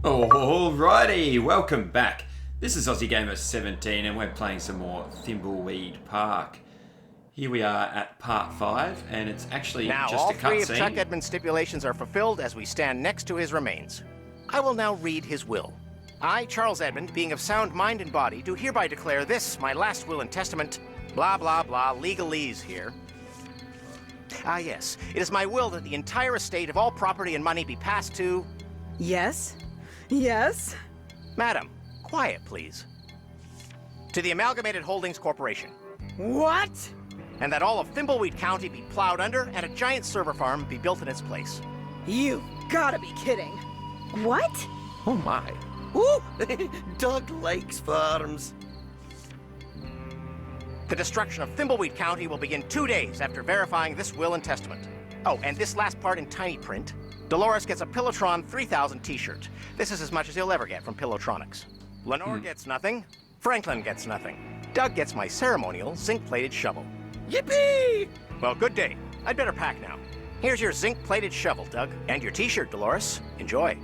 Alrighty, welcome back. This is Aussie Gamer 17 and we're playing some more Thimbleweed Park. Here we are at part 5 and it's actually now, just a all three of cutscene. Chuck Edmund's stipulations are fulfilled as we stand next to his remains. I will now read his will. I, Charles Edmund, being of sound mind and body, do hereby declare this, my last will and testament, blah blah blah, legalese here. Ah yes, it is my will that the entire estate of all property and money be passed to... Yes? Yes? Madam, quiet please. To the Amalgamated Holdings Corporation. What? And that all of Thimbleweed County be plowed under and a giant server farm be built in its place. You've gotta be kidding. What? Oh my. Ooh, Doug likes farms. The destruction of Thimbleweed County will begin 2 days after verifying this will and testament. Oh, and this last part in tiny print. Dolores gets a Pillowtron 3000 t-shirt. This is as much as he'll ever get from Pillowtronics. Lenore gets nothing. Franklin gets nothing. Doug gets my ceremonial zinc-plated shovel. Yippee! Well, good day. I'd better pack now. Here's your zinc-plated shovel, Doug. And your t-shirt, Dolores. Enjoy.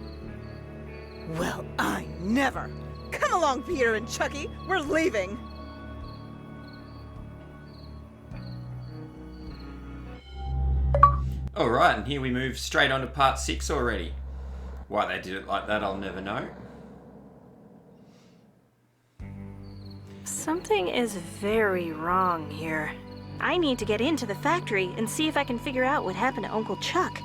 Well, I never. Come along, Peter and Chucky. We're leaving. Alright, and here we move straight on to part 6 already. Why they did it like that, I'll never know. Something is very wrong here. I need to get into the factory and see if I can figure out what happened to Uncle Chuck.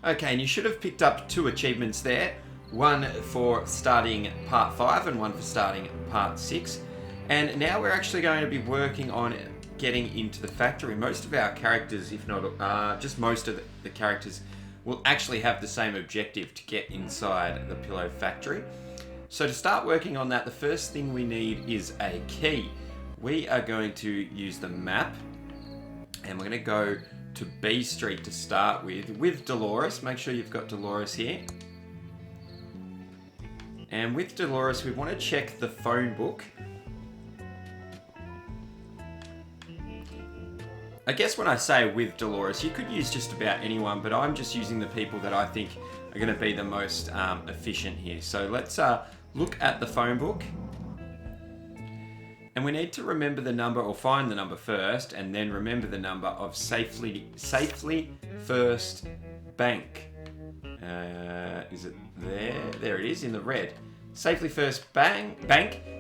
Okay, and you should have picked up 2 achievements there. One for starting part 5 and one for starting part 6. And now we're actually going to be working on getting into the factory. Most of our characters, if not just most of the characters, will actually have the same objective to get inside the pillow factory. So to start working on that, the first thing we need is a key. We are going to use the map and we're going to go to B Street to start with Dolores. Make sure you've got Dolores here. And with Dolores, we want to check the phone book. I guess when I say with Dolores, you could use just about anyone, but I'm just using the people that I think are going to be the most efficient here. So let's look at the phone book. And we need to remember the number, or find the number first, and then remember the number of Safely First Bank. Is it there? There it is in the red. Safely First Bank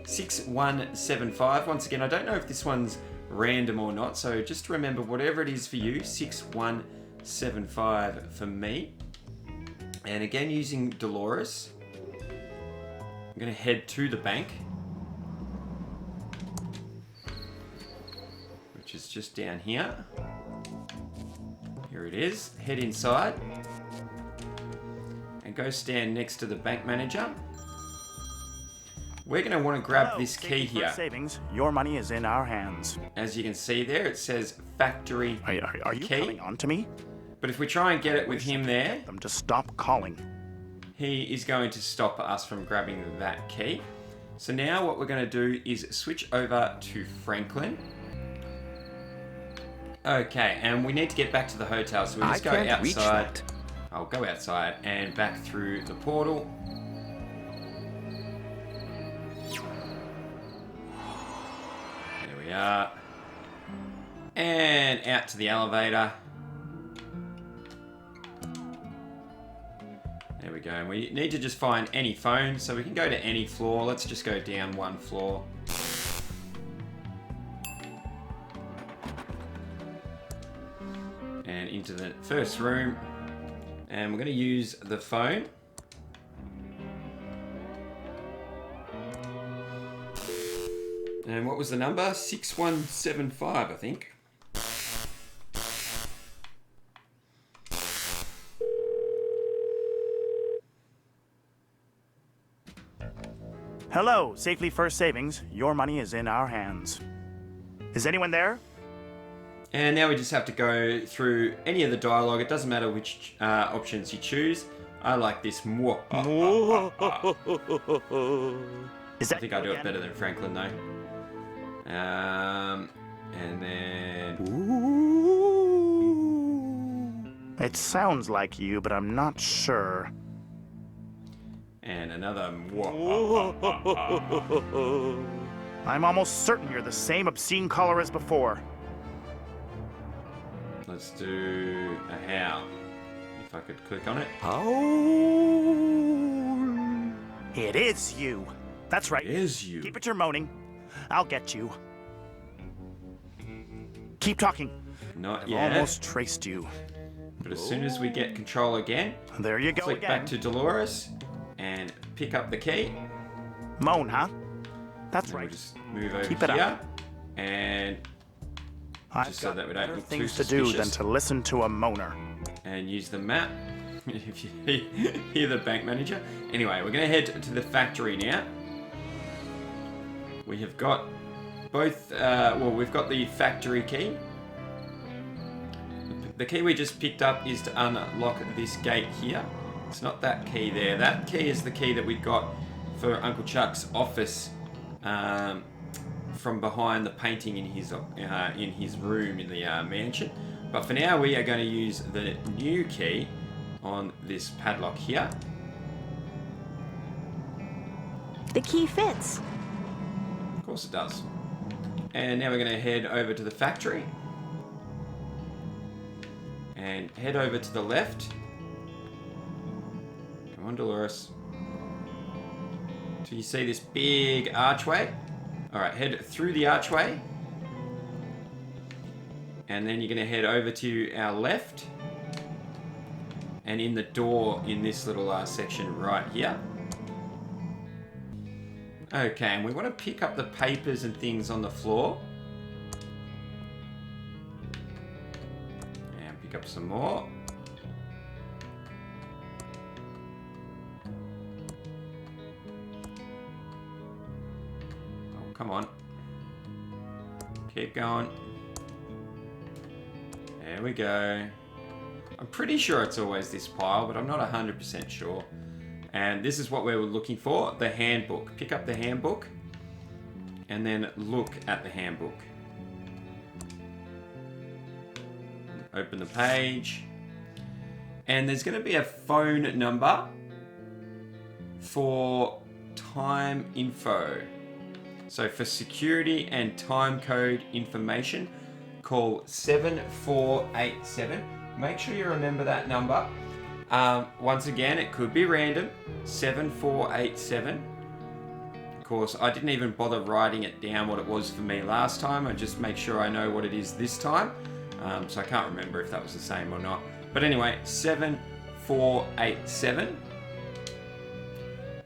6175. Once again, I don't know if this one's random or not, so just remember whatever it is for you, 6175 for me. And again, using Dolores, I'm going to head to the bank, which is just down here. Here it is. Head inside and go stand next to the bank manager. We're going to want to grab this key here. Savings. Your money is in our hands. As you can see there, it says factory Are you key. coming on to me? But if we try and get it with him there, Them to stop calling. he is going to stop us from grabbing that key. So now what we're going to do is switch over to Franklin. Okay, and we need to get back to the hotel, so we just go outside. I'll go outside and back through the portal. There we are. And out to the elevator. There we go. And we need to just find any phone, so we can go to any floor. Let's just go down 1 floor. And into the first room. And we're going to use the phone. And what was the number? 6175, I think. Hello, Safely First Savings. Your money is in our hands. Is anyone there? And now we just have to go through any of the dialogue. It doesn't matter which options you choose. I like this. Is that I think I do it better than Franklin though. And then... It sounds like you, but I'm not sure. And another. I'm almost certain you're the same obscene caller as before. Let's do a howl. If I could click on it. It is you. That's right. It is you. Keep it your moaning. I'll get you. Keep talking. Not I've yet. almost traced you. But as soon as we get control again, There you go click again. back to Dolores and pick up the key. Moan, huh? That's And right. we'll just move over Keep it here. up. And I've just so got that we don't better look too things to do than suspicious. to listen to a moaner. and use the map. If you hear the bank manager. Anyway, we're going to head to the factory now. We have got both, we've got the factory key. The key we just picked up is to unlock this gate here. It's not that key there. That key is the key that we got for Uncle Chuck's office from behind the painting in his room in the mansion. But for now, we are going to use the new key on this padlock here. The key fits. Of course it does. And now we're going to head over to the factory. And head over to the left. Come on, Dolores. So you see this big archway. Alright, head through the archway. And then you're going to head over to our left. And in the door in this little section right here. Okay, and we want to pick up the papers and things on the floor. And pick up some more. Oh, come on. Keep going. There we go. I'm pretty sure it's always this pile, but I'm not 100% sure. And this is what we were looking for, the handbook. Pick up the handbook and then look at the handbook. Open the page. And there's going to be a phone number for time info. So for security and time code information, call 7487. Make sure you remember that number. Once again, it could be random. 7487. Of course, I didn't even bother writing it down what it was for me last time. I just make sure I know what it is this time. So I can't remember if that was the same or not. But anyway, 7487.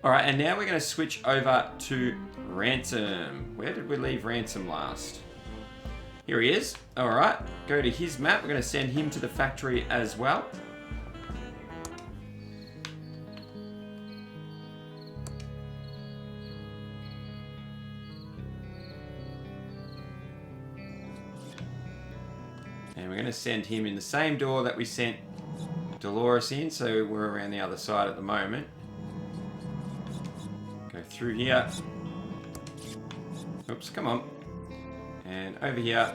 Alright, and now we're going to switch over to Ransom. Where did we leave Ransom last? Here he is. Alright, go to his map. We're going to send him to the factory as well. And we're going to send him in the same door that we sent Dolores in, so we're around the other side at the moment. Go through here. Oops, come on. And over here.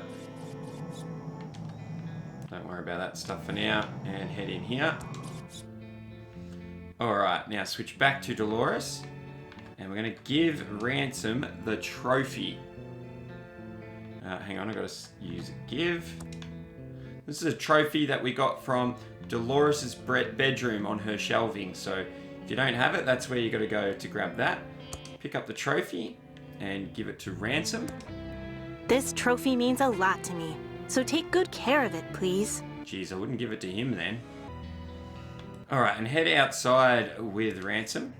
Don't worry about that stuff for now. And head in here. Alright, now switch back to Dolores. And we're going to give Ransom the trophy. Hang on, I've got to use give. This is a trophy that we got from Dolores' bedroom on her shelving. So if you don't have it, that's where you got to go to grab that. Pick up the trophy and give it to Ransom. This trophy means a lot to me, so take good care of it, please. Jeez, I wouldn't give it to him then. Alright, and head outside with Ransom.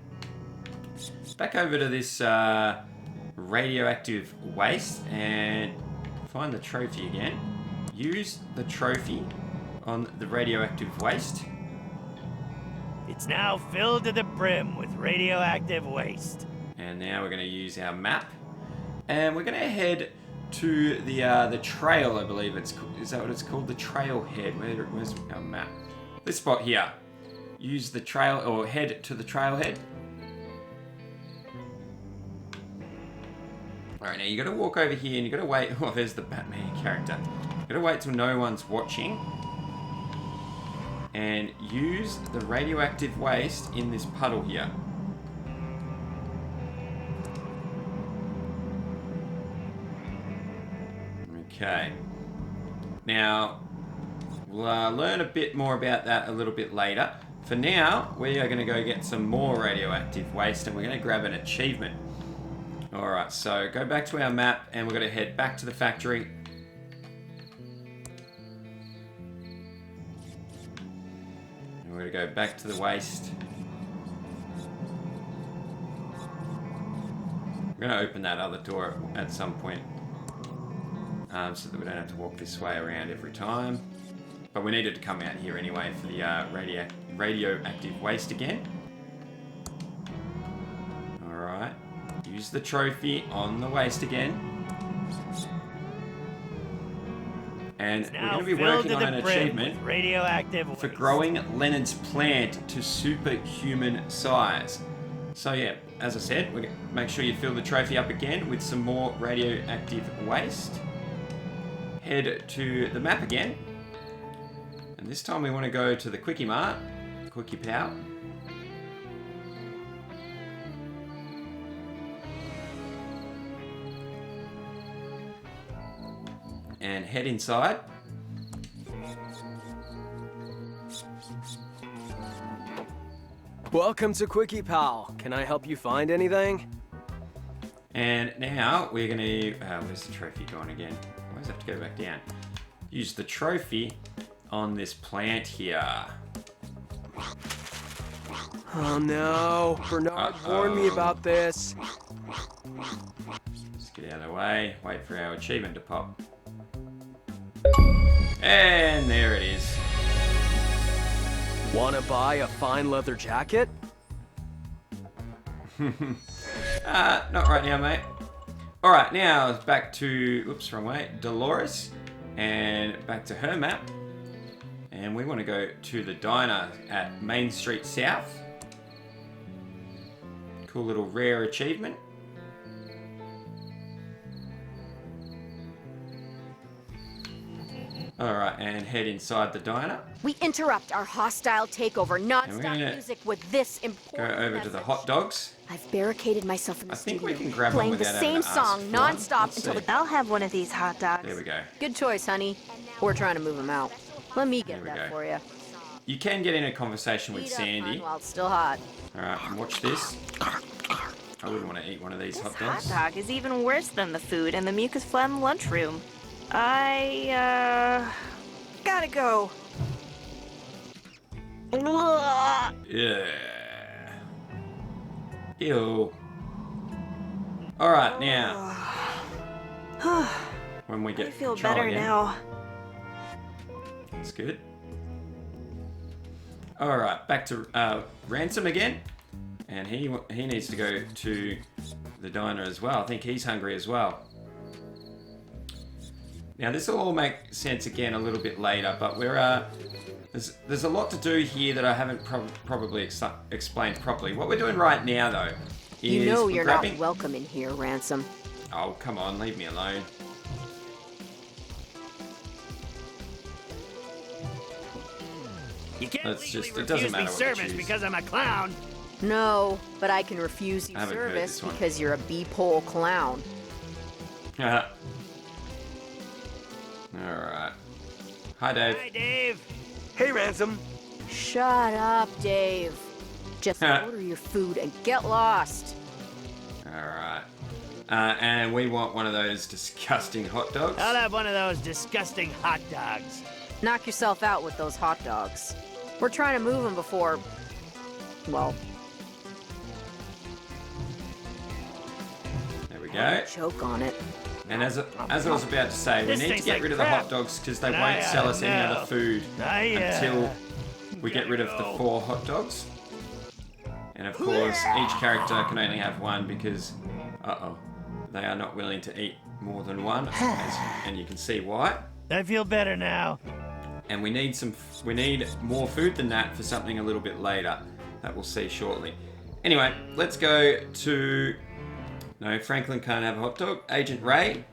Back over to this radioactive waste and find the trophy again. Use the trophy on the radioactive waste. It's now filled to the brim with radioactive waste. And now we're going to use our map. And we're going to head to the trail, I believe it's called. Is that what it's called? The trailhead. Where's our map? This spot here. Use the trail, or head to the trailhead. Alright, now you got to walk over here and you got to wait. Oh, there's the Batman character. You got to wait till no one's watching. And use the radioactive waste in this puddle here. Okay. Now, we'll learn a bit more about that a little bit later. For now, we are going to go get some more radioactive waste and we're going to grab an achievement. Alright, so go back to our map and we're going to head back to the factory. And we're going to go back to the waste. We're going to open that other door at some point. So that we don't have to walk this way around every time. But we needed to come out here anyway for the radioactive waste again. Alright. Use the trophy on the waste again. And we're going to be working on an achievement radioactive for waste. growing Leonard's plant to superhuman size. So yeah, as I said, we're going to make sure you fill the trophy up again with some more radioactive waste. Head to the map again. And this time we want to go to the Quickie Mart. Quickie Pow. And head inside. Welcome to Quickie Pal. Can I help you find anything? And now we're going to... where's the trophy gone again? I always have to go back down. Use the trophy on this plant here. Oh no, Bernard warned me about this. Let's get out of the way. Wait for our achievement to pop. And there it is. Wanna buy a fine leather jacket? Not right now, mate. Alright, now back to... Oops, wrong way. Dolores. And back to her map. And we want to go to the diner at Main Street South. Cool little rare achievement. Alright, and head inside the diner. We interrupt our hostile takeover non-stop music with this Go important over to the message. hot dogs. I've barricaded myself in the I think studio, we can grab playing one the without same having to ask song for one. non-stop Let's until see. the... I'll have one of these hot dogs. There we go. Good choice, honey. We're trying to move him out. Let me get There we that go. for you. You can get in a conversation with Heat up, Sandy. hon, while it's still hot. Alright, and watch this. I wouldn't want to eat one of these hot This hot dogs. dog is even worse than the food in the mucus phlegm lunchroom. I, gotta go. Yeah. Ew. Alright, now. When we I get feel control better again. now. That's good. Alright, back to Ransom again. And he needs to go to the diner as well. I think he's hungry as well. Now this will all make sense again a little bit later, but we're there's a lot to do here that I haven't probably explained properly. What we're doing right now though is You know we're you're grabbing... not welcome in here, Ransom. Oh, come on, leave me alone. You can't It's legally just- it doesn't refuse me matter what you service choose. because I'm a clown. No, but I can refuse you I haven't heard service this one. because you're a B-pole clown. Alright. Hi, Dave. Hi, Dave. Hey, Ransom. Shut up, Dave. Just order your food and get lost. Alright. And we want one of those disgusting hot dogs. I'll have one of those disgusting hot dogs. Knock yourself out with those hot dogs. We're trying to move them before... Well, There we go. choke on it. And as I was about to say, we This need to tastes get like rid of the crap. hot dogs because they And won't I, sell us any no. other food until we get gotta rid of the go. 4 hot dogs. And of course, each character can only have one because, they are not willing to eat more than one, and you can see why. I feel better now. And we need more food than that for something a little bit later that we'll see shortly. Anyway, let's go to... No, Franklin can't have a hot dog. Agent Ray.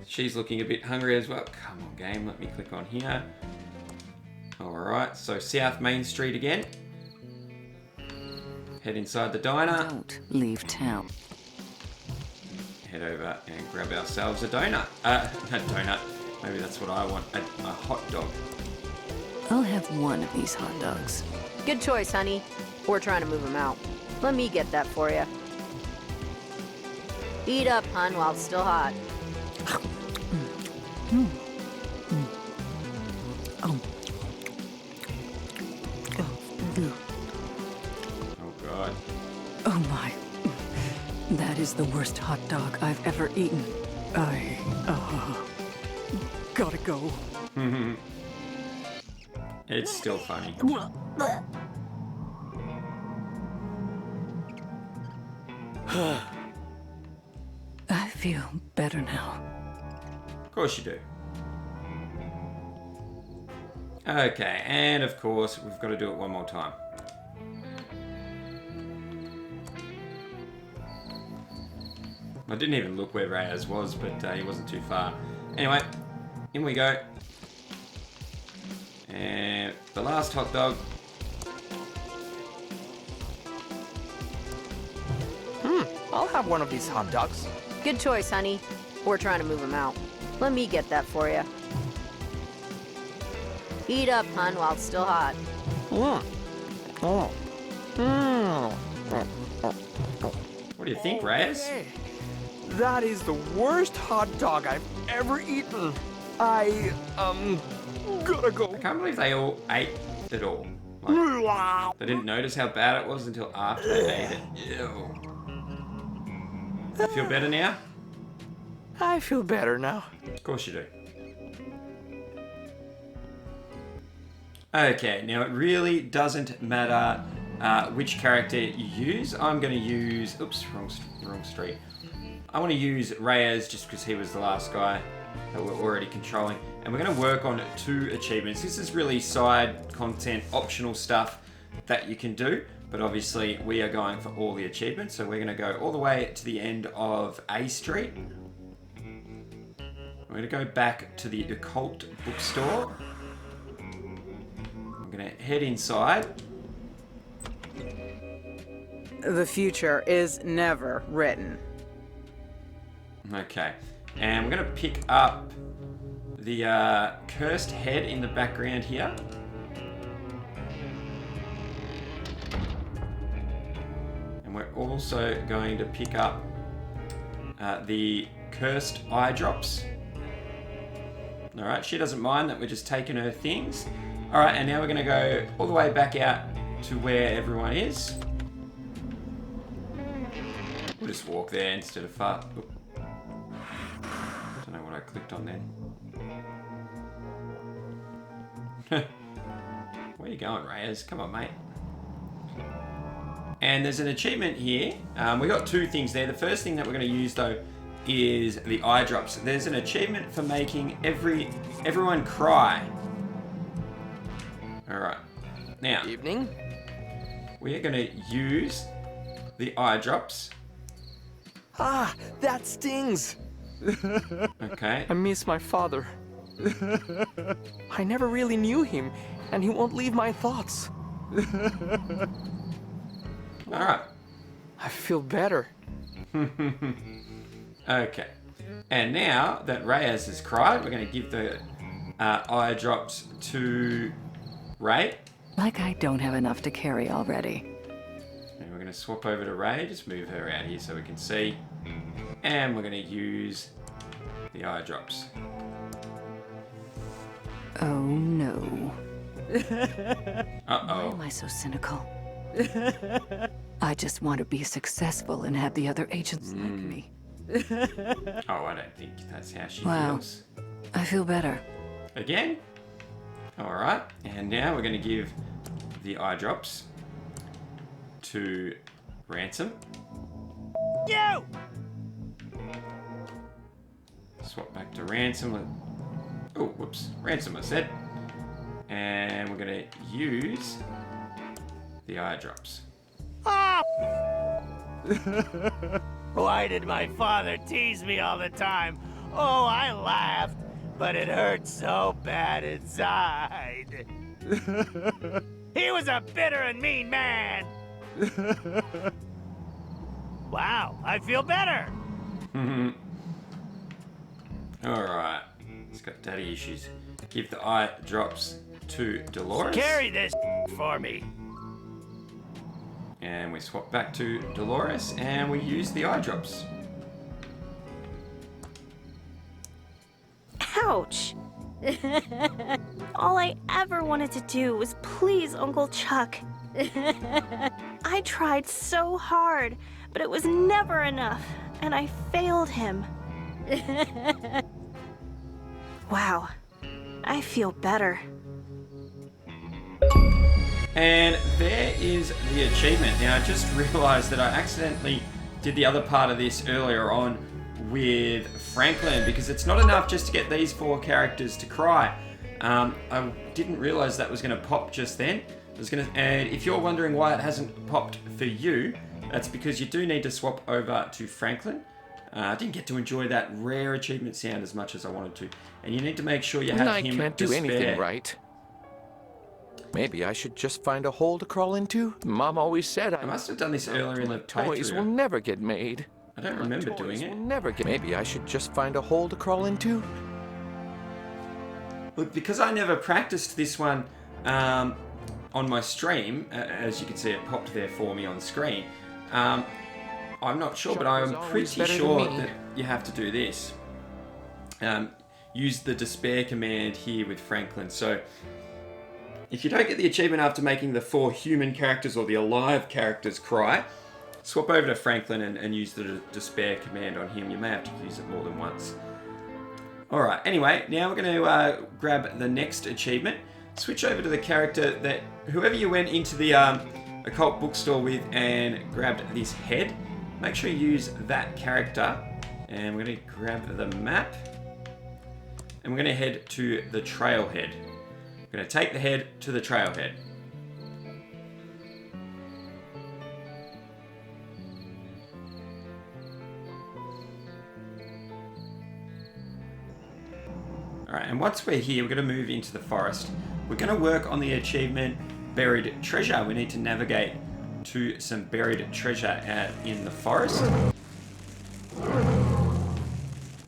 She's looking a bit hungry as well. Come on, game. Let me click on here. Alright, so South Main Street again. Head inside the diner. Don't leave town. head over and grab ourselves a donut. A donut. Maybe that's what I want. A hot dog. I'll have one of these hot dogs. Good choice, honey. We're trying to move him out. Let me get that for you. Eat up, hun, while it's still hot. Oh, God. Oh, my. That is the worst hot dog I've ever eaten. Gotta go. It's still funny. I feel better now. Of course you do. Okay, and of course, we've got to do it one more time. I didn't even look where Reyes was, but he wasn't too far. Anyway, in we go. And the last hot dog. I'll have one of these hot dogs. Good choice, honey. We're trying to move him out. Let me get that for you. Eat up, hun, while it's still hot. What do you think, Reyes? Okay. That is the worst hot dog I've ever eaten. I, gotta go. I can't believe they all ate it all. Like, they didn't notice how bad it was until after they ate it. Ew. You feel better now? I feel better now. Of course you do. Okay, now it really doesn't matter which character you use. I'm going to use... Oops, wrong street. I want to use Reyes just because he was the last guy that we're already controlling. And we're going to work on 2 achievements. This is really side content, optional stuff that you can do. But obviously, we are going for all the achievements. So we're going to go all the way to the end of A Street. We're going to go back to the Occult bookstore. I'm going to head inside. The future is never written. Okay. And we're going to pick up the cursed head in the background here. And we're also going to pick up the cursed eye drops. Alright, she doesn't mind that we're just taking her things. Alright, and now we're going to go all the way back out to where everyone is. We'll just walk there instead of far. Oop. Don't know what I clicked on then. Where are you going, Reyes? Come on, mate. And there's an achievement here. We got 2 things there. The first thing that we're going to use, though, is the eye drops. There's an achievement for making everyone cry. All right. Now, Evening. we are going to use the eye drops. Ah, that stings. Okay. I miss my father. I never really knew him, and he won't leave my thoughts. All right. I feel better. Okay. And now that Reyes has cried, we're going to give the eye drops to Ray. Like I don't have enough to carry already. And we're going to swap over to Ray. Just move her out here so we can see. And we're going to use the eye drops. Oh no. Why Uh-oh. am I so cynical? I just want to be successful and have the other agents like me. Oh, I don't think that's how she Wow. feels. I feel better. Again? Alright, and now we're going to give the eye drops to Ransom. You! Swap back to Ransom. Oh, whoops. Ransom, I said. And we're going to use the eye drops. Ah! Why did my father tease me all the time? Oh, I laughed, but it hurt so bad inside. He was a bitter and mean man. Wow, I feel better. Alright. It's got daddy issues. Give the eye drops to Dolores. Carry this for me. And we swap back to Dolores and we use the eye drops. Ouch! All I ever wanted to do was please Uncle Chuck. I tried so hard, but it was never enough, and I failed him. Wow, I feel better. And there is the achievement. Now, I just realized that I accidentally did the other part of this earlier on with Franklin, because it's not enough just to get these 4 characters to cry. I didn't realize that was going to pop just then. And if you're wondering why it hasn't popped for you, that's because you do need to swap over to Franklin. I didn't get to enjoy that rare achievement sound as much as I wanted to. And you need to make sure you have I him can't do despair. anything right. Maybe I should just find a hole to crawl into. Mom always said I must have done this earlier in the toys will playthrough. never get made. I don't remember doing it. Maybe I should just find a hole to crawl into. Look, because I never practiced this one on my stream, as you can see it popped there for me on the screen, I'm not sure, but I'm pretty sure that you have to do this. Use the despair command here with Franklin. So if you don't get the achievement after making the 4 human characters or the alive characters cry, swap over to Franklin and use the despair command on him. You may have to use it more than once. Alright, anyway, now we're going to grab the next achievement. Switch over to the character that whoever you went into the occult bookstore with and grabbed this head. Make sure you use that character. And we're going to grab the map. And we're going to head to the trailhead. We're going to take the head to the trailhead. Alright, and once we're here, we're going to move into the forest. We're going to work on the achievement Buried Treasure. We need to navigate to some buried treasure in the forest.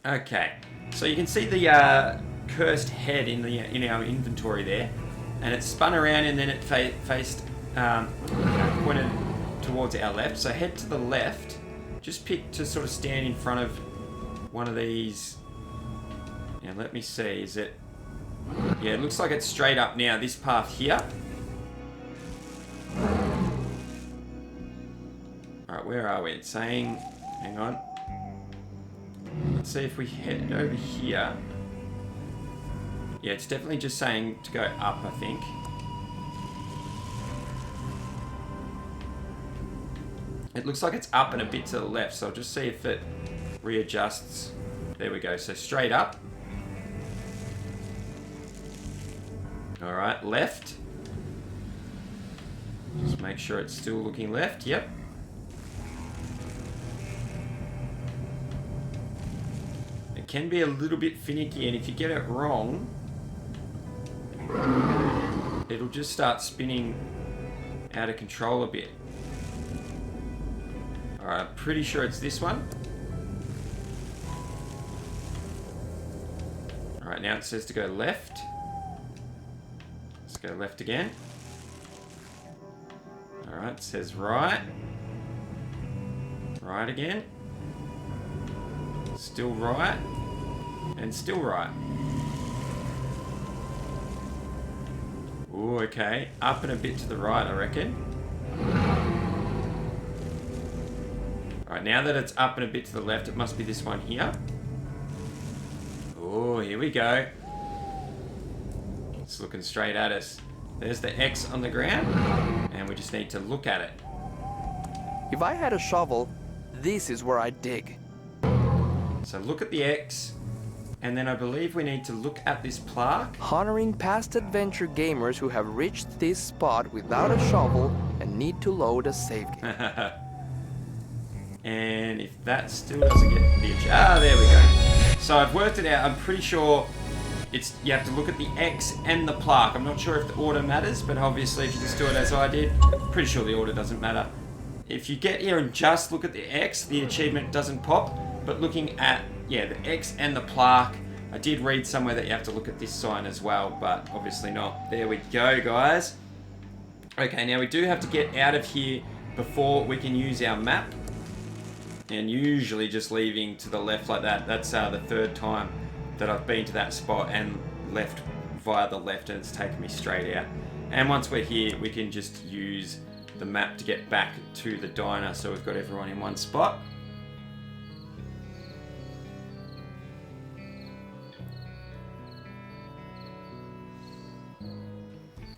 Okay, so you can see the cursed head in our inventory there, and it spun around and then it faced pointed towards our left. So head to the left. Just pick to sort of stand in front of one of these. Now let me see. Is it? Yeah, it looks like it's straight up now. This path here. All right, where are we? It's saying. Hang on. Let's see if we head over here. Yeah, it's definitely just saying to go up, I think. It looks like it's up and a bit to the left, so I'll just see if it readjusts. There we go, so straight up. Alright, left. Just make sure it's still looking left, yep. It can be a little bit finicky, and if you get it wrong, it'll just start spinning out of control a bit. Alright, I'm pretty sure it's this one. Alright, now it says to go left. Let's go left again. Alright, it says right. Right again. Still right. And still right. Ooh, okay. Up and a bit to the right, I reckon. Alright, now that it's up and a bit to the left, it must be this one here. Oh, here we go. It's looking straight at us. There's the X on the ground, and we just need to look at it. If I had a shovel, this is where I'd dig. So look at the X, and then I believe we need to look at this plaque. Honoring past adventure gamers who have reached this spot without a shovel and need to load a save game. And if that still doesn't get the... Ah, there we go. So I've worked it out. I'm pretty sure you have to look at the X and the plaque. I'm not sure if the order matters, but obviously if you just do it as I did, pretty sure the order doesn't matter. If you get here and just look at the X, the achievement doesn't pop. But looking at, yeah, the X and the plaque, I did read somewhere that you have to look at this sign as well, but obviously not. There we go, guys. Okay, now we do have to get out of here before we can use our map. And usually just leaving to the left like that. That's the third time that I've been to that spot and left via the left, and it's taken me straight out. And once we're here, we can just use the map to get back to the diner, so we've got everyone in one spot.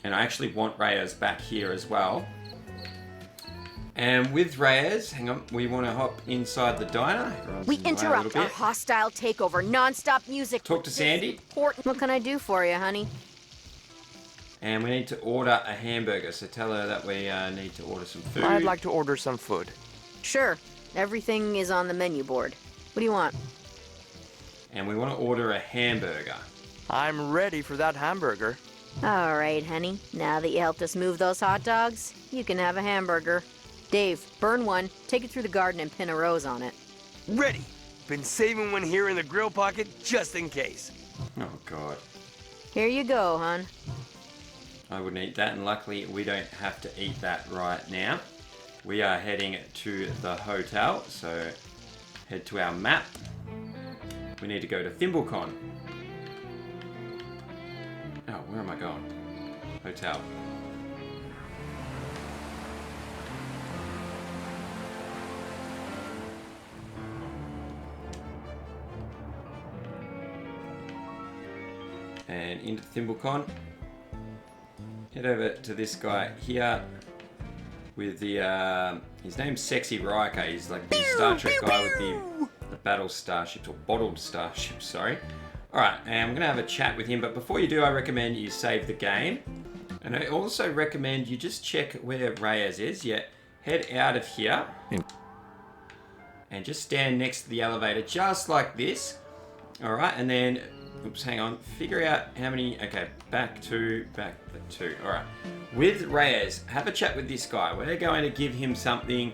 And I actually want Reyes back here as well. And with Reyes, hang on, we want to hop inside the diner. Everyone's We in the way a interrupt little our bit. hostile takeover. Non-stop music. Talk to Sandy. What can I do for you, honey? And we need to order a hamburger, so tell her that we need to order some food. I'd like to order some food. Sure. Everything is on the menu board. What do you want? And we want to order a hamburger. I'm ready for that hamburger. All right, honey. Now that you helped us move those hot dogs, you can have a hamburger. Dave, burn one, take it through the garden and pin a rose on it. Ready. Been saving one here in the grill pocket just in case. Oh, God. Here you go, hon. I wouldn't eat that, and luckily we don't have to eat that right now. We are heading to the hotel, so head to our map. We need to go to ThimbleCon. Oh, where am I going? Hotel. And into ThimbleCon. Head over to this guy here with the, his name's Sexy Riker. He's like the Star Trek guy with the battle starships, or bottled starships, sorry. Alright, and I'm going to have a chat with him, but before you do, I recommend you save the game. And I also recommend you just check where Reyes is. Yeah, head out of here. And just stand next to the elevator, just like this. Alright, and then, oops, hang on, figure out how many, okay, back to, alright. With Reyes, have a chat with this guy. We're going to give him something,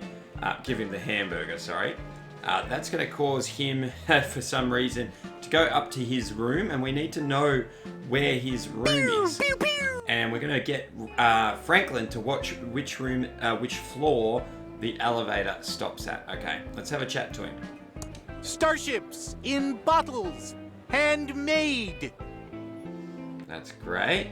give him the hamburger, sorry. That's going to cause him, for some reason, to go up to his room, and we need to know where his room is. And we're going to get Franklin to watch which room, which floor the elevator stops at. Okay, let's have a chat to him. Starships in bottles, handmade. That's great.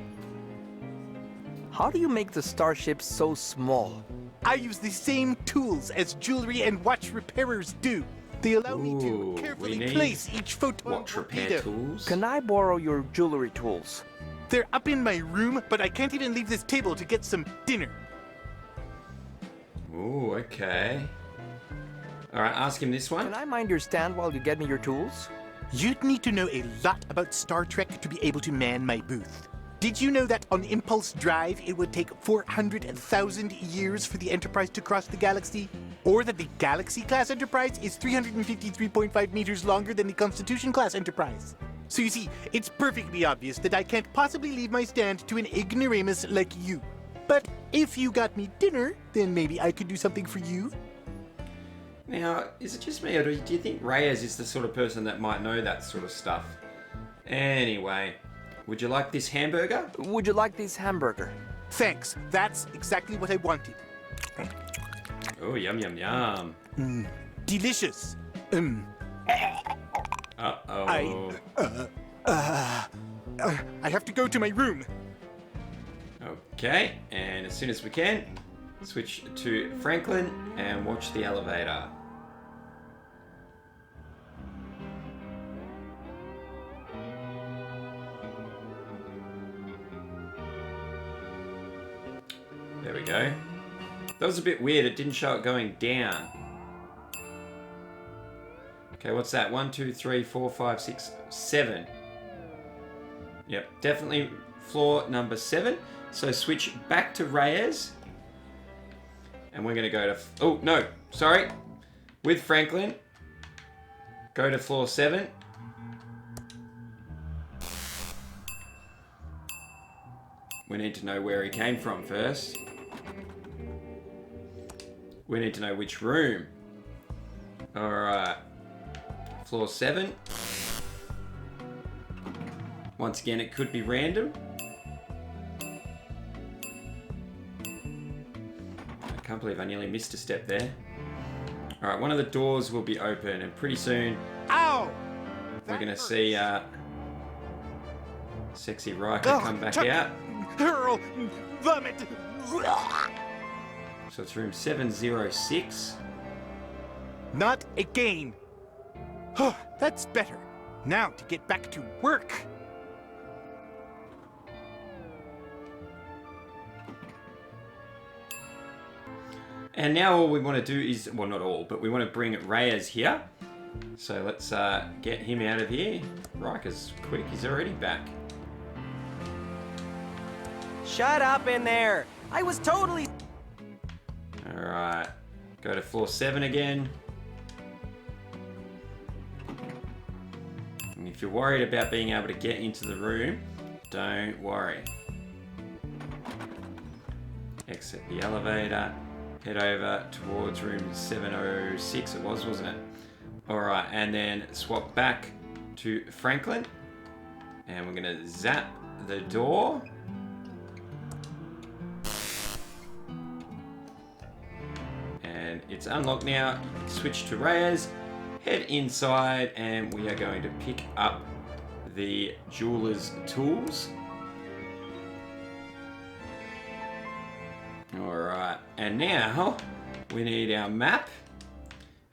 How do you make the starships so small? I use the same tools as jewelry and watch repairers do. They allow me to carefully place each photon watch repair torpedo. tools. Can I borrow your jewelry tools? They're up in my room, but I can't even leave this table to get some dinner. Ooh, okay. Alright, ask him this one. Can I mind your stand while you get me your tools? You'd need to know a lot about Star Trek to be able to man my booth. Did you know that on Impulse Drive it would take 400,000 years for the Enterprise to cross the galaxy? Or that the Galaxy-class Enterprise is 353.5 meters longer than the Constitution-class Enterprise? So you see, it's perfectly obvious that I can't possibly leave my stand to an ignoramus like you. But if you got me dinner, then maybe I could do something for you. Now, is it just me, or do you think Reyes is the sort of person that might know that sort of stuff? Anyway, would you like this hamburger? Would you like this hamburger? Thanks, that's exactly what I wanted. Oh, yum, yum, yum. Delicious. Uh-oh. I have to go to my room. Okay, and as soon as we can, switch to Franklin and watch the elevator. There we go. That was a bit weird, it didn't show it going down. Okay, what's that? 1, 2, 3, 4, 5, 6, 7. Yep, definitely floor number 7. So switch back to Reyes. And we're going to go to... Oh, no. Sorry. With Franklin. Go to floor 7. We need to know where he came from first. We need to know which room. Alright. Floor 7. Once again, it could be random. I can't believe I nearly missed a step there. Alright, one of the doors will be open, and pretty soon we're going to see sexy Riker come back out. Girl, vomit. So it's room 706. Not again. Oh, that's better. Now to get back to work. And now all we want to do is, well, not all, but we want to bring Reyes here. So let's get him out of here. Riker's quick, he's already back. Shut up in there! I was totally... Alright, go to floor 7 again. And if you're worried about being able to get into the room, don't worry. Exit the elevator. Head over towards room 706 it was, wasn't it? Alright, and then swap back to Franklin. And we're going to zap the door. And it's unlocked now. Switch to Reyes. Head inside and we are going to pick up the jeweler's tools. Alright, and now we need our map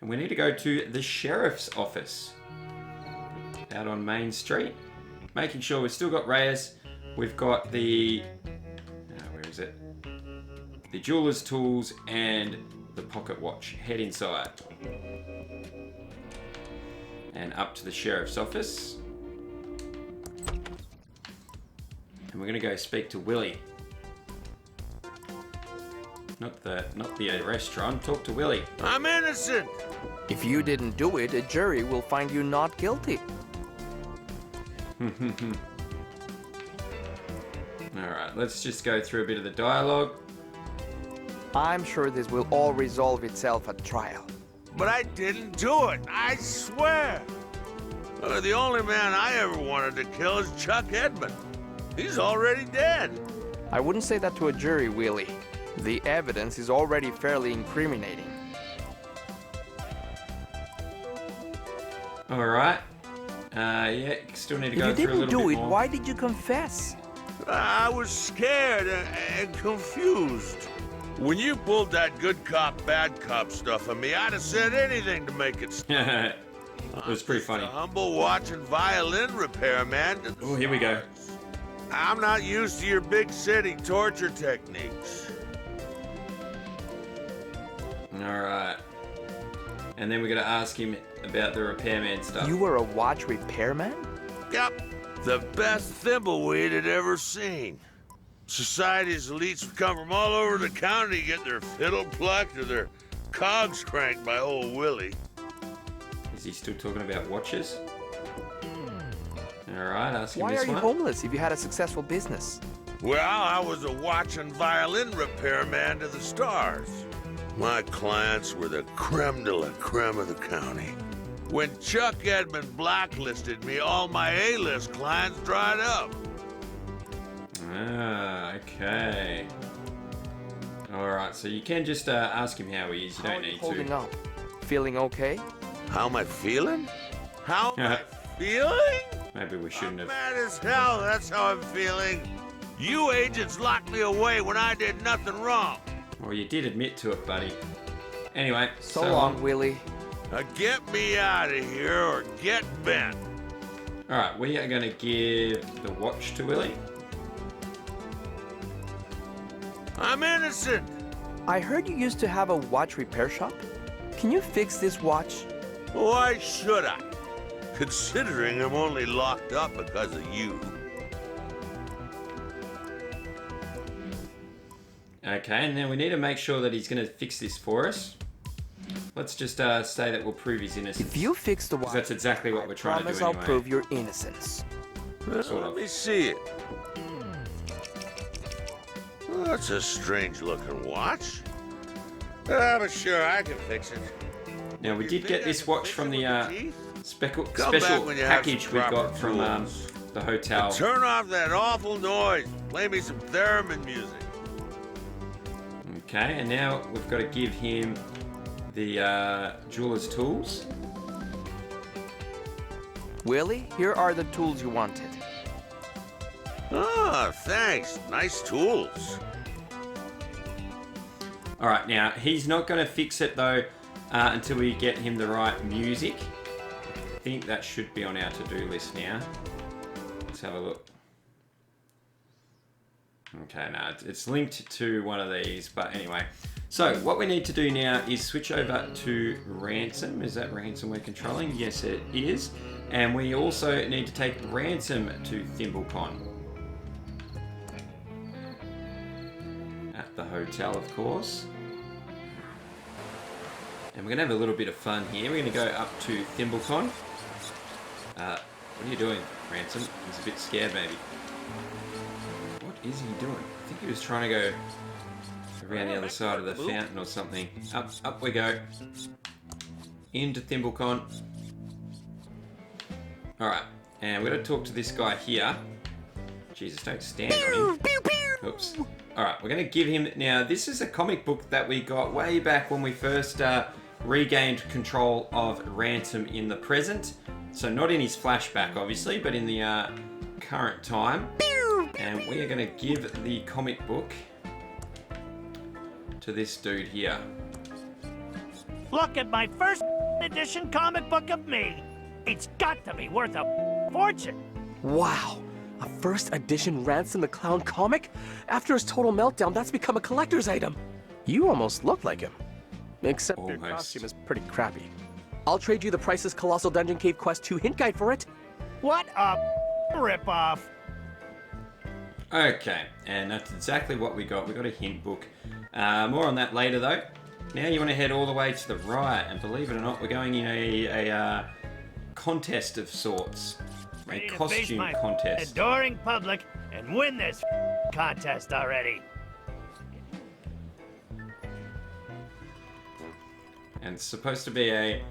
and we need to go to the sheriff's office out on Main Street, making sure we've still got Reyes. We've got the where is it? The jeweler's tools and the pocket watch. Head inside and up to the sheriff's office, and we're gonna go speak to Willie. Not the restaurant. Talk to Willie. I'm innocent. If you didn't do it, a jury will find you not guilty. Alright, let's just go through a bit of the dialogue. I'm sure this will all resolve itself at trial. But I didn't do it. I swear. The only man I ever wanted to kill is Chuck Edmund. He's already dead. I wouldn't say that to a jury, Willie. The evidence is already fairly incriminating. Alright. Yeah, still need to go through a little bit more. If you didn't do it, why did you confess? I was scared and confused. When you pulled that good cop, bad cop stuff on me, I'd have said anything to make it stop. It was pretty funny. A humble watch and violin repairman. Oh, here we go. I'm not used to your big city torture techniques. Alright. And then we're going to ask him about the repairman stuff. You were a watch repairman? Yep. The best Thimbleweed had ever seen. Society's elites would come from all over the county to get their fiddle plucked or their cogs cranked by old Willie. Is he still talking about watches? Alright, ask him Why this are you one. homeless if you had a successful business? Well, I was a watch and violin repairman to the stars. My clients were the creme de la creme of the county. When Chuck Edmund blacklisted me, all my A-list clients dried up. Ah, okay. Alright, so you can just ask him how he is. You don't need holding to. up? Feeling okay? How am I feeling? How am I feeling? Maybe we shouldn't have. Mad as hell, that's how I'm feeling. You agents locked me away when I did nothing wrong. Well, you did admit to it, buddy. Anyway, So long, Willie. Get me out of here or get bent. Alright, we are going to give the watch to Willie. I'm innocent. I heard you used to have a watch repair shop. Can you fix this watch? Why should I? Considering I'm only locked up because of you. Okay, and then we need to make sure that he's going to fix this for us. Let's just say that we'll prove his innocence. If you fix the watch, that's exactly what we're trying to do promise anyway. I'll prove your innocence. Let me see it. Well, that's a strange-looking watch. But sure, I can fix it. Now, we did get this watch from the special back when you have package some we proper got from tools. the hotel. Turn off that awful noise. Play me some theremin music. Okay, and now we've got to give him the jeweler's tools. Willie, here are the tools you wanted. Ah, thanks. Nice tools. All right, now he's not going to fix it though until we get him the right music. I think that should be on our to-do list now. Let's have a look. Okay, no, it's linked to one of these, but anyway. So what we need to do now is switch over to Ransom. Is that Ransom we're controlling? Yes, it is. And we also need to take Ransom to ThimbleCon. At the hotel, of course. And we're going to have a little bit of fun here. We're going to go up to ThimbleCon. What are you doing, Ransom? He's a bit scared, maybe. What is he doing? I think he was trying to go around the other side of the fountain or something. Up we go. Into ThimbleCon. Alright, and we're going to talk to this guy here. Jesus, don't stand on him. Oops. Alright, we're going to give him... Now, this is a comic book that we got way back when we first regained control of Ransom in the present. So not in his flashback, obviously, but in the current time. And we are going to give the comic book to this dude here. Look at my first edition comic book of me. It's got to be worth a fortune. Wow. A first edition Ransom the Clown comic? After his total meltdown, that's become a collector's item. You almost look like him. Except your costume is pretty crappy. I'll trade you the Price's Colossal Dungeon Cave Quest 2 hint guide for it. What a ripoff. Okay, and that's exactly what we got. We got a hint book. More on that later, though. Now you want to head all the way to the right, and believe it or not, we're going in a contest of sorts. A costume contest. Adoring public and win this contest already. And it's supposed to be a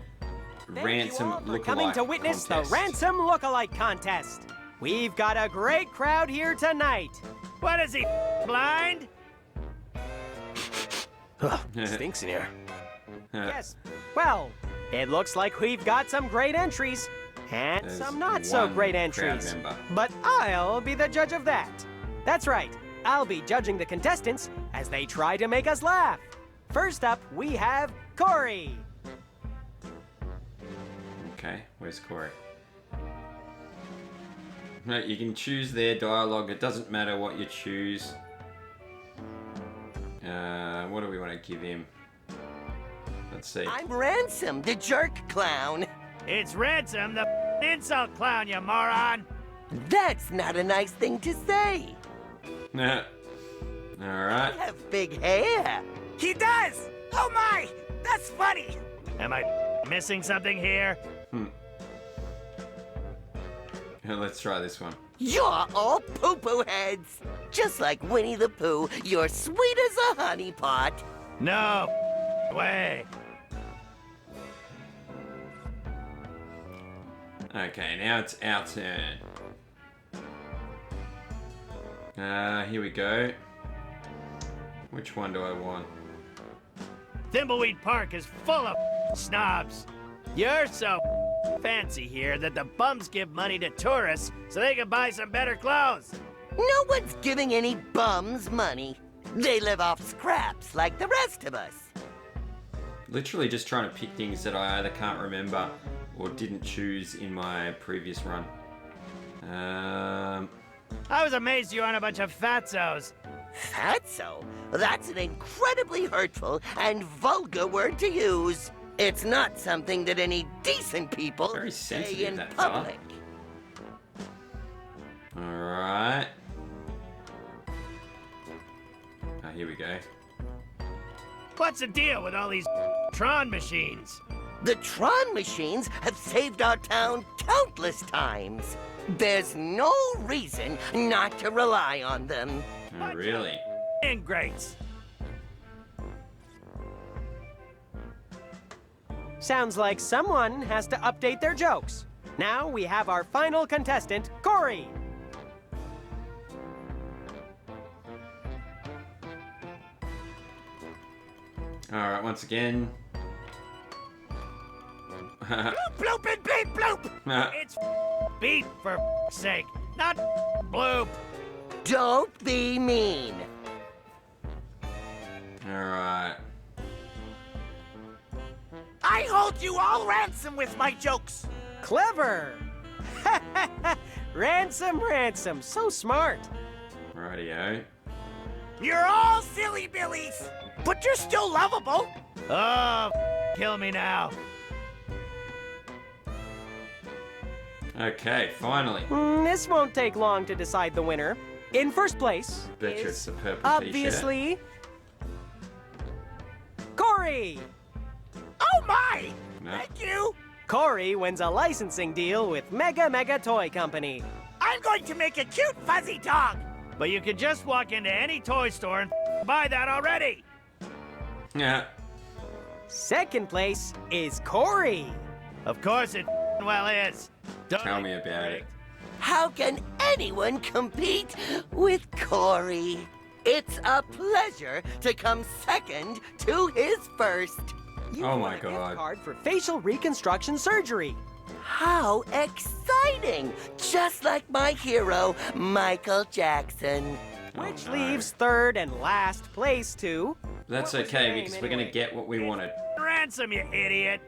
Ransom lookalike coming to witness contest. the Ransom lookalike contest. We've got a great crowd here tonight. What is he, blind? Stinks in here. Yes. Well, it looks like we've got some great entries and There's some not so great crowd entries. member. But I'll be the judge of that. That's right. I'll be judging the contestants as they try to make us laugh. First up, we have Corey. Okay, where's Corey? No, you can choose their dialogue. It doesn't matter what you choose. What do we want to give him? Let's see. I'm Ransom, the jerk clown. It's Ransom, the insult clown, you moron. That's not a nice thing to say. Nah. All right. I have big hair. He does! Oh my! That's funny! Am I missing something here? Let's try this one. You're all poo-poo heads. Just like Winnie the Pooh, you're sweet as a honey pot. No way. Okay, now it's our turn. Here we go. Which one do I want? Thimbleweed Park is full of snobs. You're so fancy here that the bums give money to tourists so they can buy some better clothes. No one's giving any bums money. They live off scraps like the rest of us. Literally just trying to pick things that I either can't remember or didn't choose in my previous run. I was amazed you aren't a bunch of fatzos. Fatso? That's an incredibly hurtful and vulgar word to use. It's not something that any decent people Very say sensitive, in that fella. public. Alright. Here we go. What's the deal with all these Tron machines? The Tron machines have saved our town countless times. There's no reason not to rely on them. Oh, really? Ingrates. Sounds like someone has to update their jokes. Now we have our final contestant, Corey. Alright, once again. Bloop, bloop, and beep, bloop! It's beep, for sake, not bloop. Don't be mean. Alright. I hold you all ransom with my jokes. Clever! Ransom, so smart. Rightio. You're all silly billies, but you're still lovable. Oh, kill me now. Okay, finally. This won't take long to decide the winner. In first place Bet you is it's the purple obviously Corey. Oh my! No. Thank you. Corey wins a licensing deal with Mega Toy Company. I'm going to make a cute fuzzy dog. But you could just walk into any toy store and buy that already. Yeah. Second place is Corey. Of course it well is. Tell me about it. How can anyone compete with Corey? It's a pleasure to come second to his first. You Oh won my a gift God. card for facial reconstruction surgery. How exciting! Just like my hero, Michael Jackson. Which no. leaves third and last place to... That's What was your okay name, because we're gonna anyway? get what we wanted. Ransom, you idiot.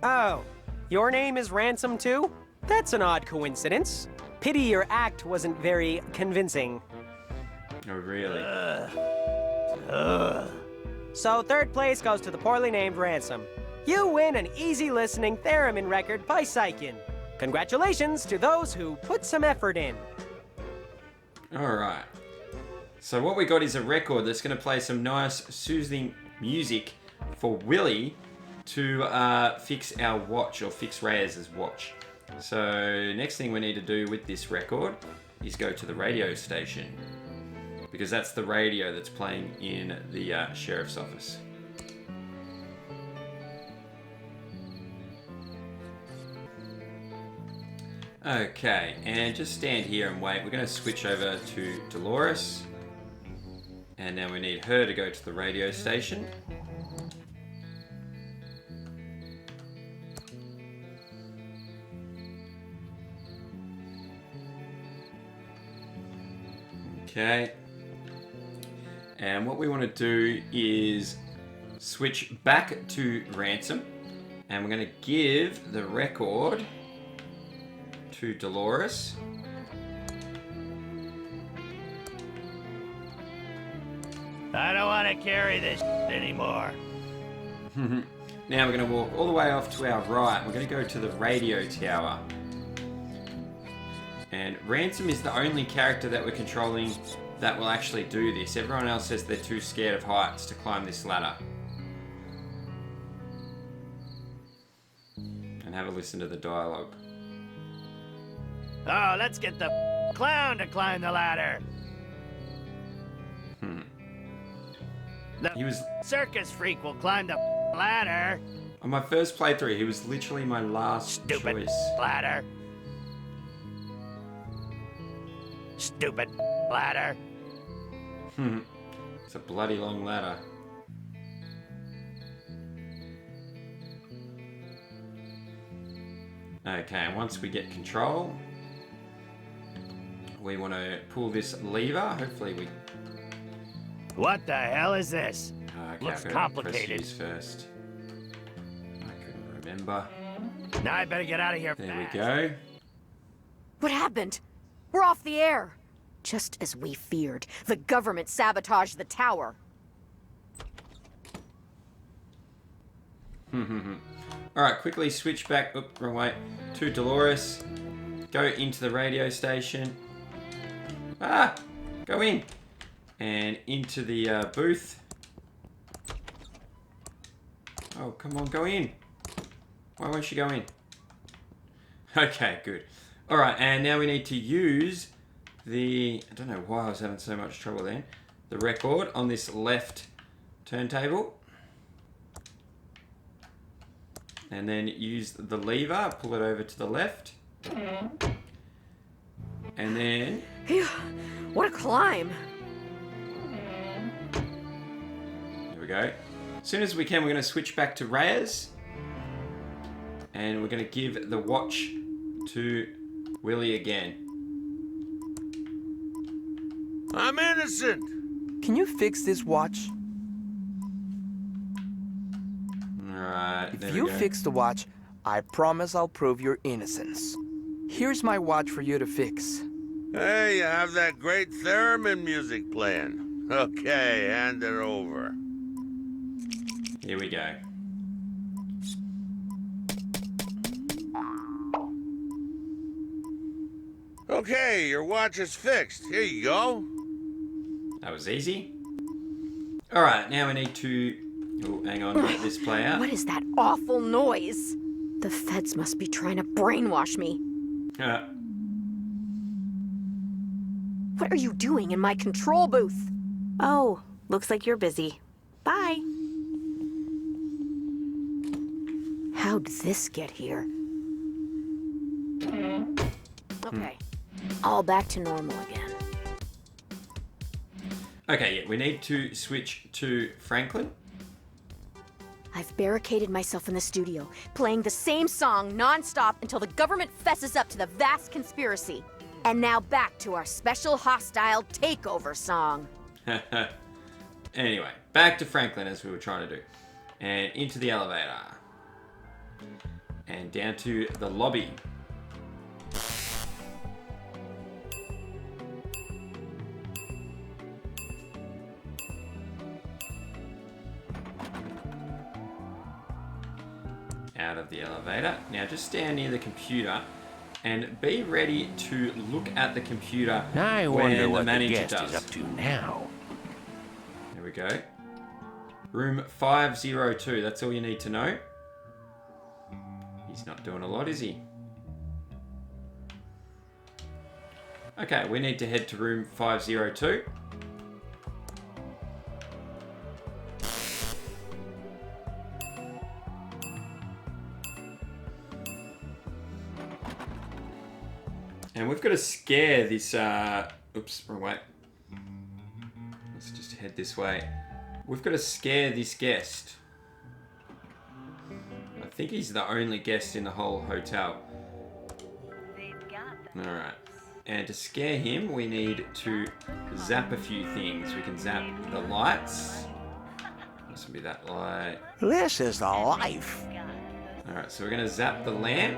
Oh, your name is Ransom too? That's an odd coincidence. Pity your act wasn't very convincing. Oh, really? So third place goes to the poorly named Ransom. You win an easy listening theremin record by Sykin. Congratulations to those who put some effort in. Alright. So what we got is a record that's going to play some nice, soothing music for Willie to fix our watch, or fix Reyes's watch. So next thing we need to do with this record is go to the radio station, because that's the radio that's playing in the sheriff's office. Okay, and just stand here and wait. We're going to switch over to Dolores. And now we need her to go to the radio station. Okay. And what we want to do is switch back to Ransom. And we're going to give the record to Dolores. I don't want to carry this anymore. Now we're going to walk all the way off to our right. We're going to go to the radio tower. And Ransom is the only character that we're controlling that will actually do this. Everyone else says they're too scared of heights to climb this ladder. And have a listen to the dialogue. Oh, let's get the clown to climb the ladder. The He was circus freak will climb the ladder. on my first playthrough. He was literally my last Stupid choice. ladder. Stupid ladder. It's a bloody long ladder. Okay, and once we get control, we want to pull this lever. Hopefully we... What the hell is this? Okay, Looks I've got to complicated. press use first. I couldn't remember. Now I better get out of here. There we go. What happened? We're off the air. Just as we feared, the government sabotaged the tower. Alright, quickly switch back, wrong way, to Dolores. Go into the radio station. Ah! Go in! And into the booth. Oh, come on, go in. Why won't she go in? Okay, good. Alright, and now we need to use the... I don't know why I was having so much trouble then. The record on this left turntable. And then use the lever, pull it over to the left. And then... Phew, what a climb. There we go. As soon as we can, we're going to switch back to Reyes. And we're going to give the watch to Willie again. I'm innocent! Can you fix this watch? Alright, there If we you go. fix the watch, I promise I'll prove your innocence. Here's my watch for you to fix. Hey, you have that great theremin music playing. Okay, hand it over. Here we go. Okay, your watch is fixed. Here you go. That was easy. Alright, now we need to... Oh, hang on, let this play out. What is that awful noise? The feds must be trying to brainwash me. What are you doing in my control booth? Oh, looks like you're busy. Bye. How'd this get here? Okay, all back to normal again. Okay, yeah, we need to switch to Franklin. I've barricaded myself in the studio, playing the same song non-stop until the government fesses up to the vast conspiracy. And now back to our special hostile takeover song. Anyway, back to Franklin as we were trying to do. And into the elevator. And down to the lobby. Out of the elevator. Now just stand near the computer and be ready to look at the computer I when wonder the what the manager guest does. is up to now. There we go. Room 502, that's all you need to know. He's not doing a lot, is he? Okay, we need to head to room 502. And we've got to scare this, oops, wrong way. Let's just head this way. We've got to scare this guest. I think he's the only guest in the whole hotel. Alright. And to scare him, we need to zap a few things. We can zap the lights. This will be that light. This is the life. Alright, so we're going to zap the lamp.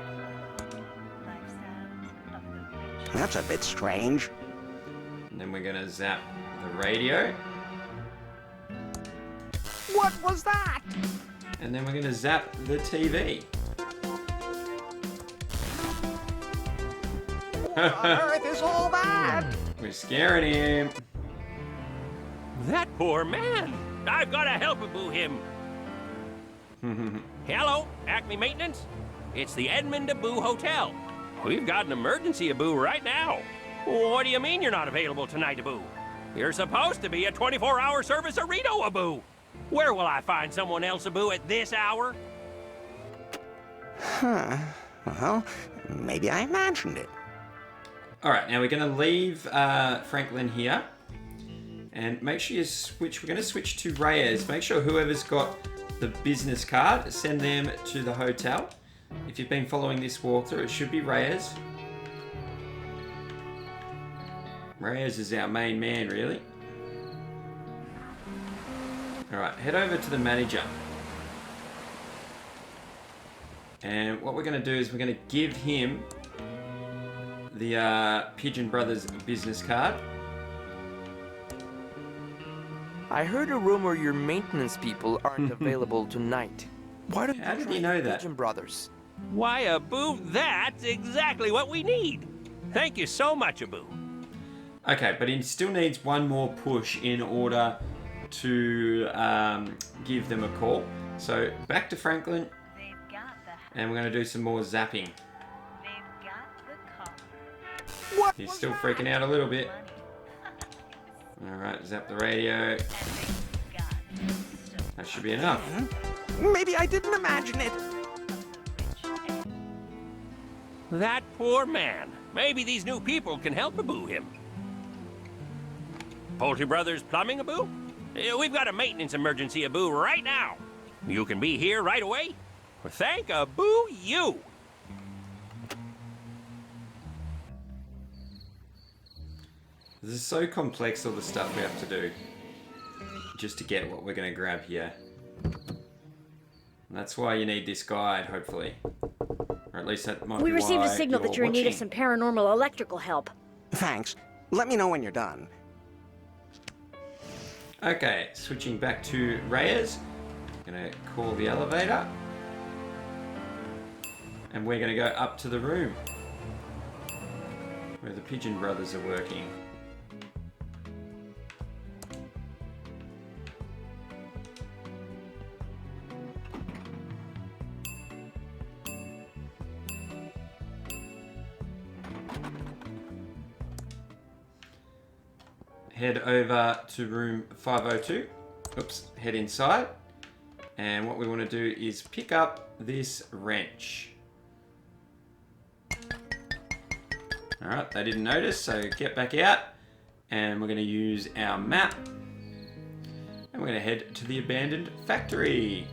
That's a bit strange. And then we're going to zap the radio. What was that? And then we're going to zap the TV. What on earth is all that? We're scaring him. That poor man. I've got to help Abu him. Hello, Acme Maintenance. It's the Edmund Abu Hotel. We've got an emergency, Abu, right now. What do you mean you're not available tonight, Abu? You're supposed to be a 24-hour service Arito, Abu. Where will I find someone else, Abu, at this hour? Huh. Well, maybe I imagined it. Alright, now we're going to leave Franklin here. And make sure you switch. We're going to switch to Reyes. Make sure whoever's got the business card, send them to the hotel. If you've been following this walkthrough, it should be Reyes. Reyes is our main man, really. Alright, head over to the manager. And what we're going to do is we're going to give him the Pigeon Brothers business card. I heard a rumor your maintenance people aren't available tonight. Why don't How you did try you know that? Pigeon Brothers? Why, Abu, that's exactly what we need. Thank you so much, Abu. Okay, but he still needs one more push in order to give them a call. So back to Franklin. And we're going to do some more zapping. What? He's still freaking out a little bit. Alright, zap the radio. That should be enough. Maybe I didn't imagine it. That poor man. Maybe these new people can help Abu him. Poultry Brothers Plumbing, Abu? We've got a maintenance emergency, Abu, right now. You can be here right away? Thank Abu you. This is so complex, all the stuff we have to do just to get what we're going to grab here. And that's why you need this guide, hopefully. Or at least that might We be received why a signal that you're in need of some paranormal electrical help. Thanks. Let me know when you're done. Okay, switching back to Reyes. Gonna call the elevator. And we're gonna go up to the room where the Pigeon Brothers are working. Head over to room 502. Oops, head inside. And what we want to do is pick up this wrench. Alright, they didn't notice, so get back out. And we're going to use our map. And we're going to head to the abandoned factory.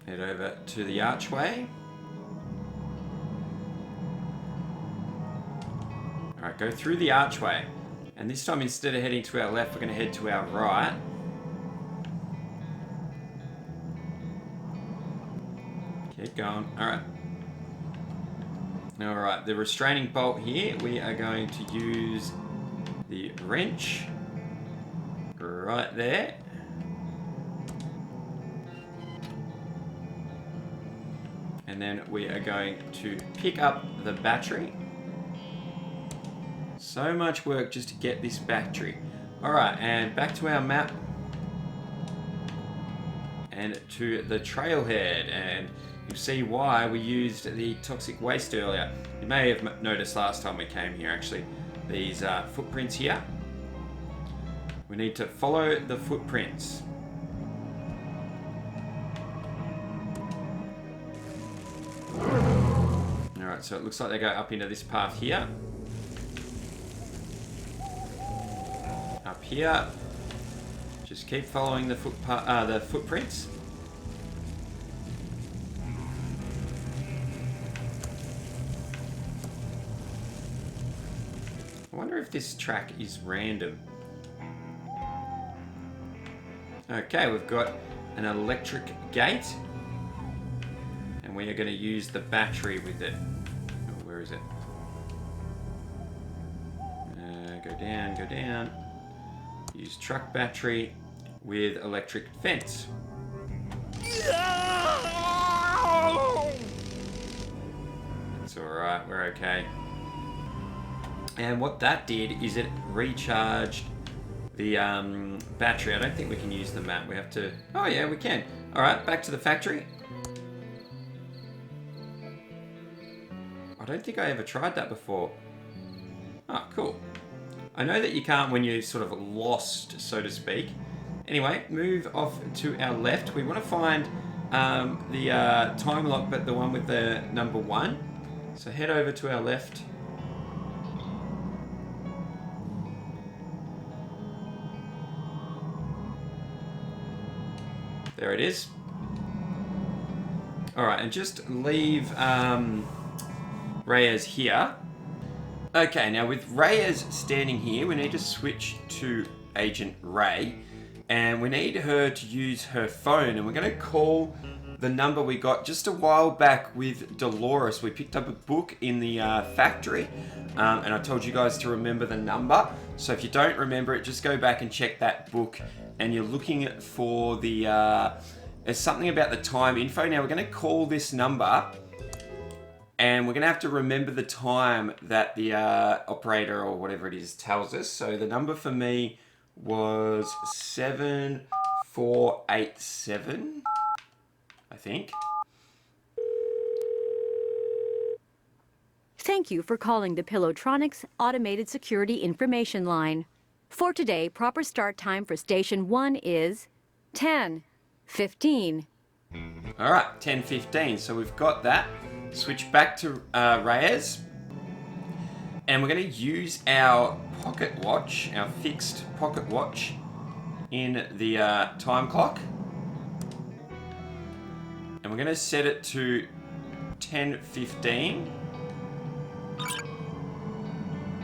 Head over to the archway. Alright, go through the archway. And this time, instead of heading to our left, we're going to head to our right. Keep going. Alright. Alright, the restraining bolt here, we are going to use the wrench right there. And then we are going to pick up the battery. So much work just to get this battery. Alright, and back to our map. And to the trailhead. And you'll see why we used the toxic waste earlier. You may have noticed last time we came here, actually, these footprints here. We need to follow the footprints. Alright, so it looks like they go up into this path here. Up here. Just keep following the footprints. I wonder if this track is random. Okay, we've got an electric gate. And we are going to use the battery with it. Oh, where is it? Go down, go down. Use truck battery with electric fence. It's alright, we're okay. And what that did is it recharged the battery. I don't think we can use the map. We have to... Oh yeah, we can. Alright, back to the factory. I don't think I ever tried that before. Oh, cool. I know that you can't when you're sort of lost, so to speak. Anyway, move off to our left. We want to find the time lock, but the one with the number 1. So head over to our left. There it is. Alright, and just leave Reyes here. Okay, now with Reyes standing here, we need to switch to Agent Ray. And we need her to use her phone. And we're going to call the number we got just a while back with Dolores. We picked up a book in the factory. And I told you guys to remember the number. So if you don't remember it, just go back and check that book. And you're looking for the... there's something about the time info. Now we're going to call this number. And we're going to have to remember the time that the operator or whatever it is tells us. So the number for me was 7487, I think. Thank you for calling the Pillowtronics Automated Security Information Line. For today, proper start time for Station 1 is 10:15. All right, 10:15. So we've got that. Switch back to Reyes. And we're going to use our pocket watch, our fixed pocket watch, in the time clock. And we're going to set it to 10:15.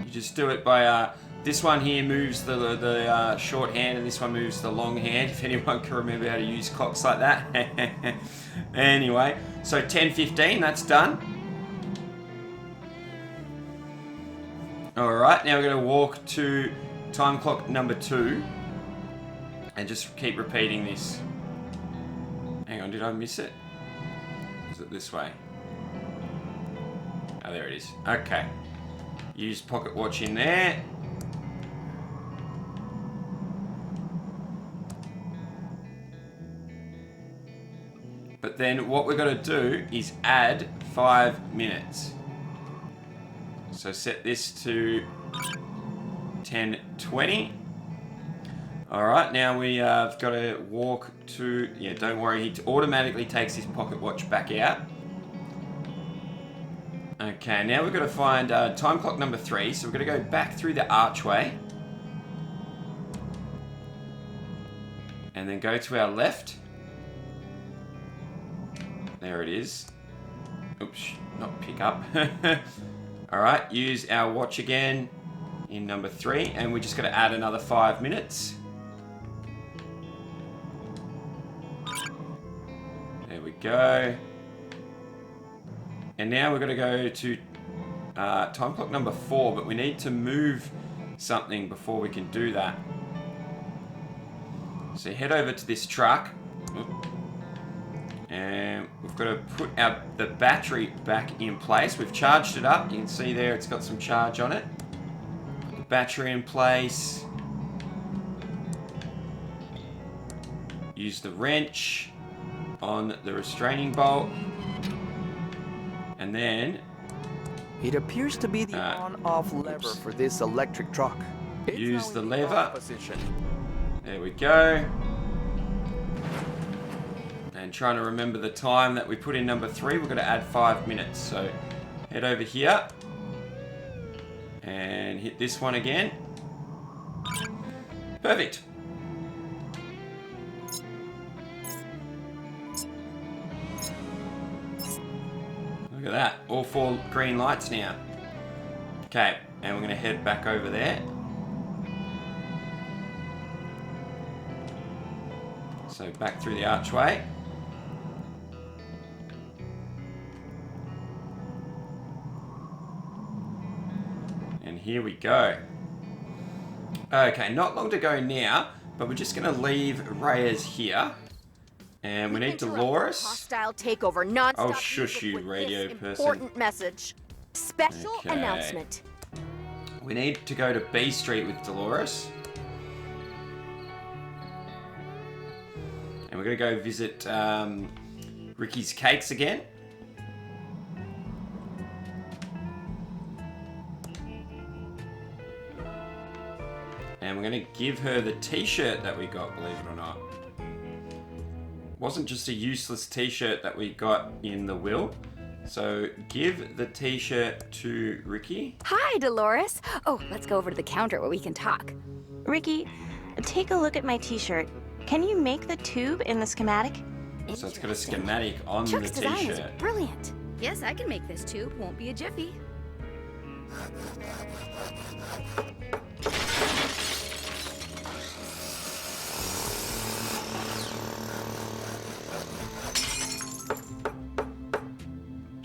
You just do it by... this one here moves the short hand, and this one moves the long hand, if anyone can remember how to use clocks like that. Anyway, so 10:15, that's done. Alright, now we're going to walk to time clock number 2 and just keep repeating this. Hang on, did I miss it? Is it this way? Oh, there it is. Okay. Use pocket watch in there. But then what we're going to do is add 5 minutes. So set this to 10:20. Alright, now we have got to walk to... Yeah, don't worry, he automatically takes his pocket watch back out. Okay, now we've got to find time clock number 3. So we're going to go back through the archway. And then go to our left. There it is. Oops, not pick up. Alright, use our watch again in number 3, and we're just going to add another 5 minutes. There we go. And now we're going to go to time clock number 4, but we need to move something before we can do that. So head over to this truck. And we've got to put the battery back in place. We've charged it up. You can see there it's got some charge on it. Put the battery in place. Use the wrench on the restraining bolt. And then... It appears to be the on-off lever for this electric truck. Use the lever. There we go. And trying to remember the time that we put in number 3, we're going to add 5 minutes. So head over here and hit this one again. Perfect. Look at that, all 4 green lights now. Okay, and we're going to head back over there. So back through the archway. Here we go. Okay, not long to go now, but we're just going to leave Reyes here. And we need Dolores. Hostile takeover, non-stop. Oh, shush you, radio person. Important message. Special announcement. We need to go to B Street with Dolores. And we're going to go visit Ricky's Cakes again. And we're going to give her the t-shirt that we got, believe it or not. Wasn't just a useless t-shirt that we got in the will. So give the t-shirt to Ricky. Hi, Dolores. Oh, let's go over to the counter where we can talk. Ricky, take a look at my t-shirt. Can you make the tube in the schematic? So it's got a schematic on Chuck's the design t-shirt. is brilliant. Yes, I can make this tube. Won't be a jiffy.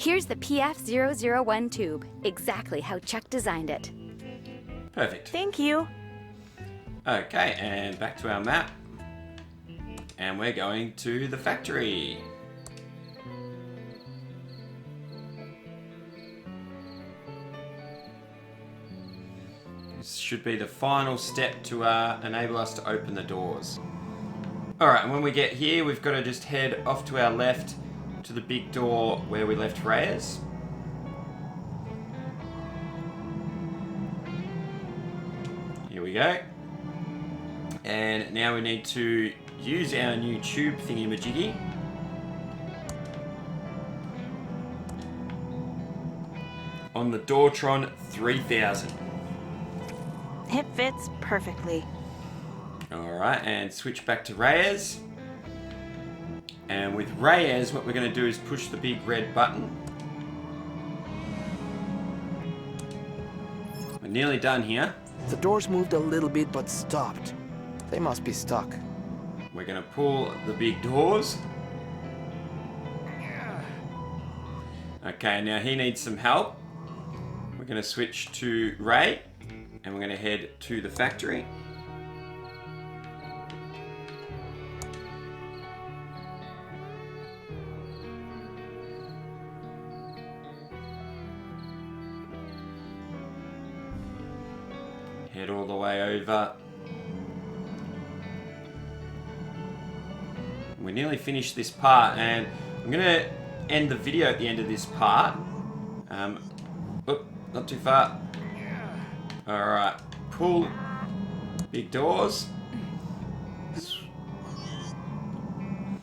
Here's the PF001 tube, exactly how Chuck designed it. Perfect. Thank you. Okay, and back to our map. And we're going to the factory. This should be the final step to enable us to open the doors. Alright, and when we get here, we've got to just head off to our left to the big door where we left Reyes. Here we go. And now we need to use our new tube thingy-majiggy. On the Doortron 3000. It fits perfectly. Alright, and switch back to Reyes. And with Reyes, what we're going to do is push the big red button. We're nearly done here. The doors moved a little bit but stopped. They must be stuck. We're going to pull the big doors. Okay, now he needs some help. We're going to switch to Ray. And we're going to head to the factory. Head all the way over. We nearly finished this part, and I'm going to end the video at the end of this part. Oop, not too far. Alright, pull big doors.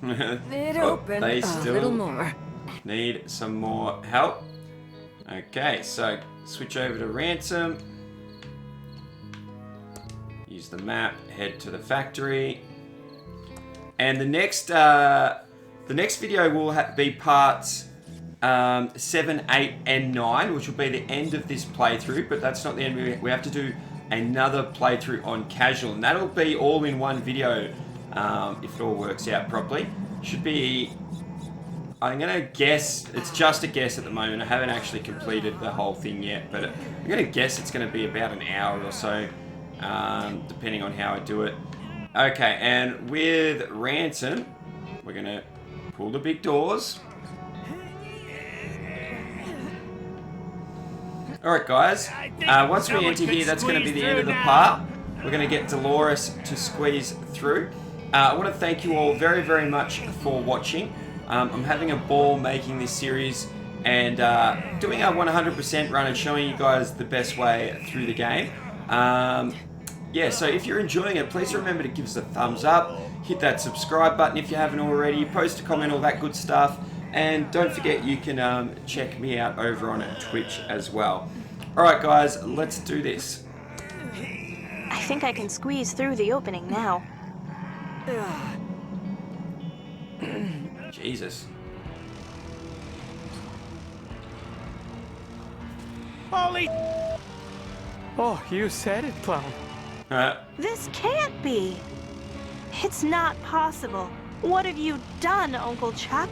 It opened they a still little more. Need some more help. Okay, so switch over to Ransom. Use the map, head to the factory. And the next video will be parts 7, 8, and 9, which will be the end of this playthrough, but that's not the end. We have to do another playthrough on casual, and that'll be all in one video if it all works out properly. Should be, I'm going to guess, it's just a guess at the moment. I haven't actually completed the whole thing yet, but I'm going to guess it's going to be about an hour or so, depending on how I do it. Okay, and with Ransom, we're going to pull the big doors. Alright guys, once we enter here, that's going to be the end of the part. We're going to get Dolores to squeeze through. I want to thank you all very, very much for watching. I'm having a ball making this series and doing a 100% run and showing you guys the best way through the game. Yeah, so if you're enjoying it, please remember to give us a thumbs up, hit that subscribe button if you haven't already, post a comment, all that good stuff. And don't forget, you can check me out over on Twitch as well. Alright guys, let's do this. I think I can squeeze through the opening now. Jesus. Holy... Oh, you said it, Clown. This can't be. It's not possible. What have you done, Uncle Chuck?